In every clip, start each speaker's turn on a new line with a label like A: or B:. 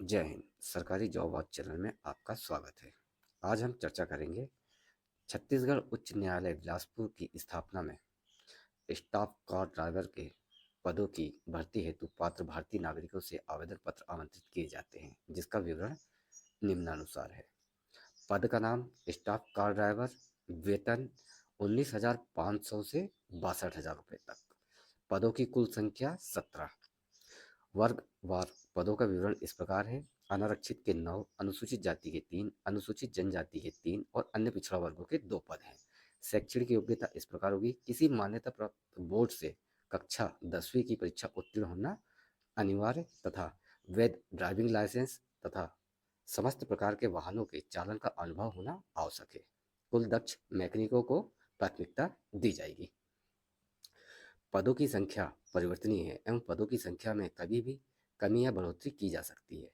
A: जय हिंद। सरकारी job watch channel में आपका स्वागत है। आज हम चर्चा करेंगे छत्तीसगढ़ उच्च न्यायालय बिलासपुर की स्थापना में स्टाफ कार ड्राइवर के पदों की भर्ती हेतु पात्र भारतीय नागरिकों से आवेदन पत्र आमंत्रित किए जाते हैं, जिसका विवरण निम्नानुसार है। पद का नाम स्टाफ कार ड्राइवर, वेतन 19,500 से 62,000 रुपये तक, पदों की कुल संख्या 17, वर्गवार पदों का विवरण इस प्रकार है। अनारक्षित के 9, अनुसूचित जाति के 3, अनुसूचित जनजाति के 3 और अन्य पिछड़ा वर्गों के 2 पद हैं। शैक्षणिक योग्यता इस प्रकार होगी: किसी मान्यता प्राप्त बोर्ड से कक्षा 10वीं की परीक्षा उत्तीर्ण होना अनिवार्य तथा वैध ड्राइविंग लाइसेंस तथा समस्त प्रकार के वाहनों के चालन का अनुभव होना आवश्यक है। कुल दक्ष मैकेनिकों को प्राथमिकता दी जाएगी। पदों की संख्या परिवर्तनीय है एवं पदों की संख्या में कभी भी कमी या बढ़ोतरी की जा सकती है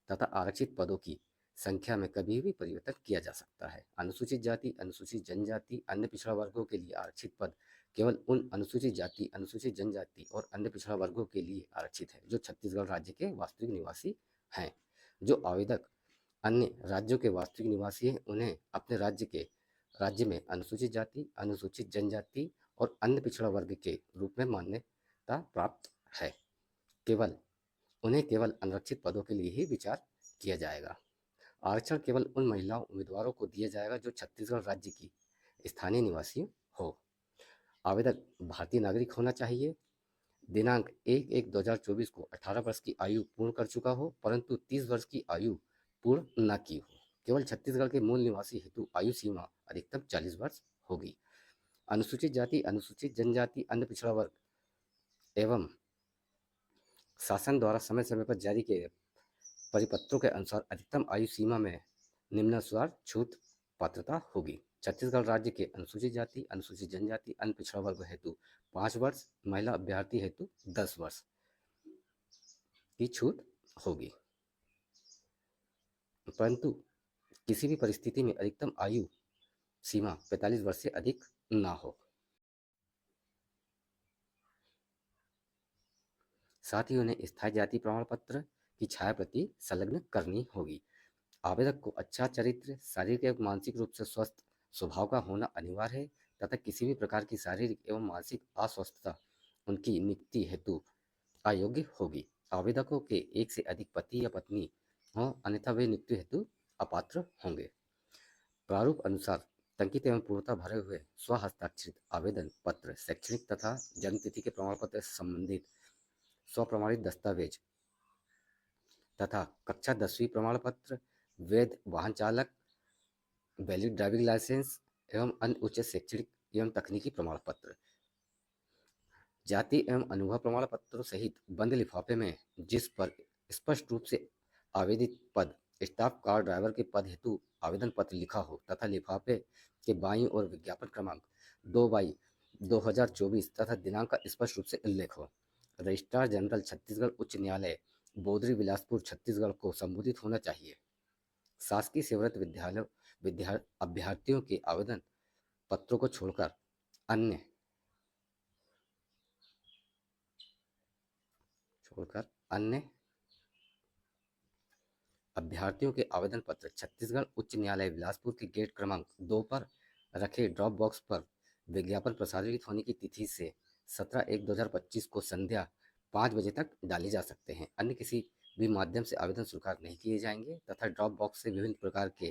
A: तथा आरक्षित पदों की संख्या में कभी भी परिवर्तन किया जा सकता है। अनुसूचित जाति, अनुसूचित जनजाति, अन्य पिछड़ा वर्गों के लिए आरक्षित पद केवल उन अनुसूचित जाति, अनुसूचित जनजाति और अन्य पिछड़ा वर्गों के लिए आरक्षित है जो छत्तीसगढ़ राज्य के वास्तविक निवासी हैं। जो आवेदक अन्य राज्यों के वास्तविक निवासी हैं, उन्हें अपने राज्य में अनुसूचित जाति, अनुसूचित जनजाति और अन्य पिछड़ा वर्ग के रूप में मान्यता प्राप्त है। उन्हें केवल अनारक्षित पदों के लिए ही विचार किया जाएगा। आरक्षण केवल उन महिलाओं उम्मीदवारों को दिया जाएगा जो छत्तीसगढ़ राज्य की स्थानीय निवासी हो। आवेदक भारतीय नागरिक होना चाहिए। दिनांक 1/1/2024 को 18 वर्ष की आयु पूर्ण कर चुका हो, परंतु 30 वर्ष की आयु पूर्ण न की हो। केवल छत्तीसगढ़ के मूल निवासी हेतु आयु सीमा अधिकतम 40 वर्ष होगी। अनुसूचित जाति, अनुसूचित जनजाति, अन्य पिछड़ा वर्ग एवं शासन द्वारा समय समय पर जारी किए परिपत्रों के अनुसार अधिकतम आयु सीमा में निम्नानुसार छूट पात्रता होगी। छत्तीसगढ़ राज्य के अनुसूचित जाति, अनुसूचित जनजाति, अन्य पिछड़ा वर्ग हेतु 5 वर्ष, महिला अभ्यर्थी हेतु 10 वर्ष की छूट होगी, परंतु किसी भी परिस्थिति में अधिकतम आयु सीमा 45 वर्ष से अधिक ना हो। साथ ही उन्हें स्थायी जाति प्रमाण पत्र की छाया प्रति संलग्न करनी होगी। आवेदक को अच्छा चरित्र, शारीरिक एवं मानसिक रूप से स्वस्थ स्वभाव का होना अनिवार्य है तथा किसी भी प्रकार की शारीरिक एवं मानसिक अस्वस्थता उनकी नियुक्ति हेतु अयोग्य होगी। आवेदकों के एक से अधिक पति या पत्नी हों, अन्यथा वे नियुक्ति हेतु अपात्र होंगे। प्रारूप अनुसार टंकित एवं पूर्णतः भरे हुए स्वहस्ताक्षरित आवेदन पत्र, शैक्षणिक तथा जन्म तिथि के प्रमाण पत्र से संबंधित स्वप्रमाणित दस्तावेज तथा कक्षा 10वीं प्रमाण पत्र, वैध वाहन चालक, वैलिड ड्राइविंग लाइसेंस एवं अन्य उच्च शैक्षणिक एवं तकनीकी प्रमाण पत्र, जाति एवं अनुभव प्रमाण पत्रों सहित बंद लिफाफे में जिस पर स्पष्ट रूप से आवेदित पद स्टाफ कार ड्राइवर के पद हेतु आवेदन पत्र लिखा हो तथा लिफाफे के बाईं ओर विज्ञापन क्रमांक 2/2024 तथा दिनांक का स्पष्ट रूप से उल्लेख हो। रजिस्ट्रार जनरल छत्तीसगढ़ उच्च न्यायालय बोदरी बिलासपुर छत्तीसगढ़ को संबोधित होना चाहिए। शासकीय सेवारत अभ्यर्थियों के आवेदन पत्रों को छोड़कर अन्य अभ्यर्थियों के आवेदन पत्र छत्तीसगढ़ उच्च न्यायालय बिलासपुर के गेट क्रमांक 2 पर रखे ड्रॉप बॉक्स पर विज्ञापन प्रसारित होने की तिथि से 17/1/2025 को संध्या 5 बजे तक डाले जा सकते हैं। अन्य किसी भी माध्यम से आवेदन स्वीकार नहीं किए जाएंगे तथा ड्रॉप बॉक्स से विभिन्न प्रकार के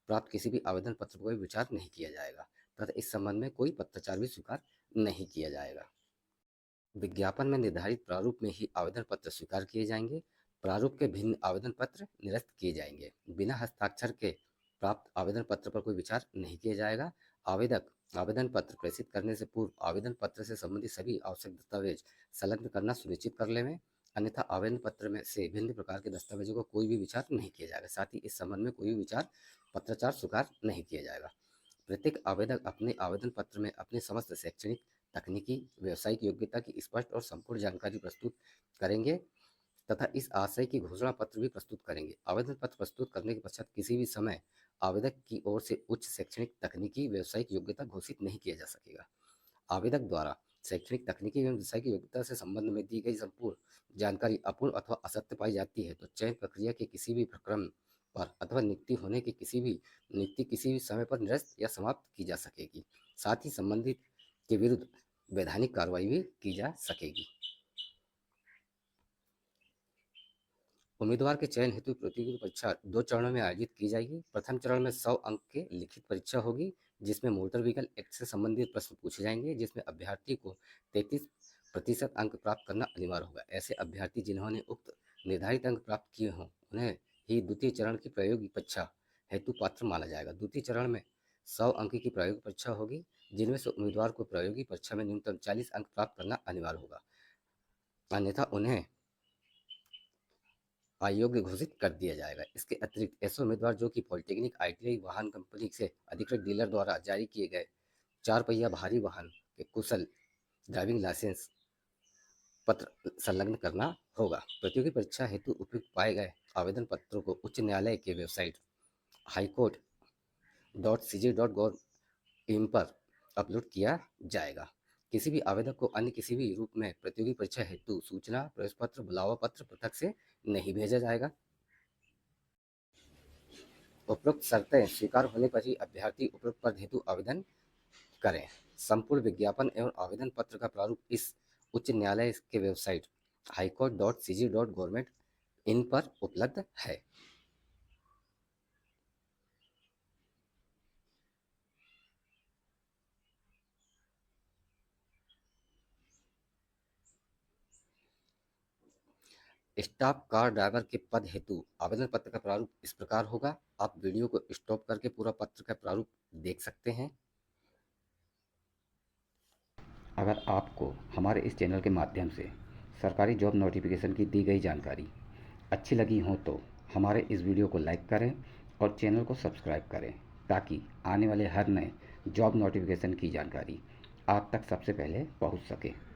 A: प्राप्त किसी भी आवेदन पत्र पर विचार नहीं किया जाएगा तथा इस संबंध में कोई पत्राचार भी स्वीकार नहीं किया जाएगा। विज्ञापन में निर्धारित प्रारूप में ही आवेदन पत्र स्वीकार किए जाएंगे। प्रारूप के भिन्न आवेदन पत्र निरस्त किए जाएंगे। बिना हस्ताक्षर के प्राप्त आवेदन पत्र पर कोई विचार नहीं किया जाएगा। आवेदक आवेदन पत्र प्रेषित करने से पूर्व आवेदन पत्र से संबंधित सभी आवश्यक दस्तावेज संलग्न करना सुनिश्चित कर लें, अन्यथा आवेदन पत्र में से विभिन्न प्रकार के दस्तावेजों का कोई भी विचार नहीं किया जाएगा। साथ ही इस संबंध में कोई भी विचार पत्राचार स्वीकार नहीं किया जाएगा। प्रत्येक आवेदक अपने आवेदन पत्र में अपने समस्त शैक्षणिक, तकनीकी, व्यावसायिक योग्यता की स्पष्ट और संपूर्ण जानकारी प्रस्तुत करेंगे तथा इस आशय की घोषणा पत्र भी प्रस्तुत करेंगे। आवेदन पत्र प्रस्तुत करने के पश्चात किसी भी समय आवेदक की ओर से उच्च शैक्षणिक, तकनीकी, व्यावसायिक योग्यता घोषित नहीं किया जा सकेगा। आवेदक द्वारा शैक्षणिक, तकनीकी एवं विषय की योग्यता से संबंध में दी गई संपूर्ण जानकारी अपूर्ण अथवा असत्य पाई जाती है तो चयन प्रक्रिया के किसी भी प्रक्रम पर अथवा नियुक्ति किसी भी समय पर निरस्त या समाप्त की जा सकेगी। साथ ही संबंधित के विरुद्ध वैधानिक कार्रवाई भी की जा सकेगी। उम्मीदवार के चयन हेतु प्रतियोगिता परीक्षा 2 चरणों में आयोजित की जाएगी। प्रथम चरण में 100 अंक के लिखित परीक्षा होगी, जिसमें मोटर व्हीकल एक्ट से संबंधित प्रश्न पूछे जाएंगे, जिसमें अभ्यर्थी को 33% अंक प्राप्त करना अनिवार्य होगा। ऐसे अभ्यर्थी जिन्होंने उक्त निर्धारित अंक प्राप्त किए हों, उन्हें ही द्वितीय चरण की प्रायोगिक परीक्षा हेतु पात्र माना जाएगा। द्वितीय चरण में 100 अंक की प्रायोगिक परीक्षा होगी, जिनमें से उम्मीदवार को प्रायोगिक परीक्षा में न्यूनतम 40 अंक प्राप्त करना अनिवार्य होगा, अन्यथा उन्हें अयोग्य घोषित कर दिया जाएगा। इसके अतिरिक्त ऐसे उम्मीदवार जो कि पॉलिटेक्निक, ITI वाहन कंपनी से अधिकृत डीलर द्वारा जारी किए गए 4 पहिया भारी वाहन के कुशल ड्राइविंग लाइसेंस पत्र संलग्न करना होगा। प्रतियोगी परीक्षा हेतु उपयुक्त पाए गए आवेदन पत्रों को उच्च न्यायालय के वेबसाइट highcourt.cj.gov.in पर अपलोड किया जाएगा। किसी भी आवेदक को अन्य किसी भी रूप में प्रतियोगी परीक्षा हेतु सूचना, प्रवेश पत्र, बुलावा पत्र पृथक से नहीं भेजा जाएगा। उपरोक्त शर्तें स्वीकार होने पर ही अभ्यर्थी उपरोक्त पद हेतु आवेदन करें। संपूर्ण विज्ञापन एवं आवेदन पत्र का प्रारूप इस उच्च न्यायालय के वेबसाइट highcourt.cj.gov.in पर उपलब्ध है। स्टाफ कार ड्राइवर के पद हेतु आवेदन पत्र का प्रारूप इस प्रकार होगा। आप वीडियो को स्टॉप करके पूरा पत्र का प्रारूप देख सकते हैं। अगर आपको हमारे इस चैनल के माध्यम से सरकारी जॉब नोटिफिकेशन की दी गई जानकारी अच्छी लगी हो तो हमारे इस वीडियो को लाइक करें और चैनल को सब्सक्राइब करें, ताकि आने वाले हर नए जॉब नोटिफिकेशन की जानकारी आप तक सबसे पहले पहुंच सके।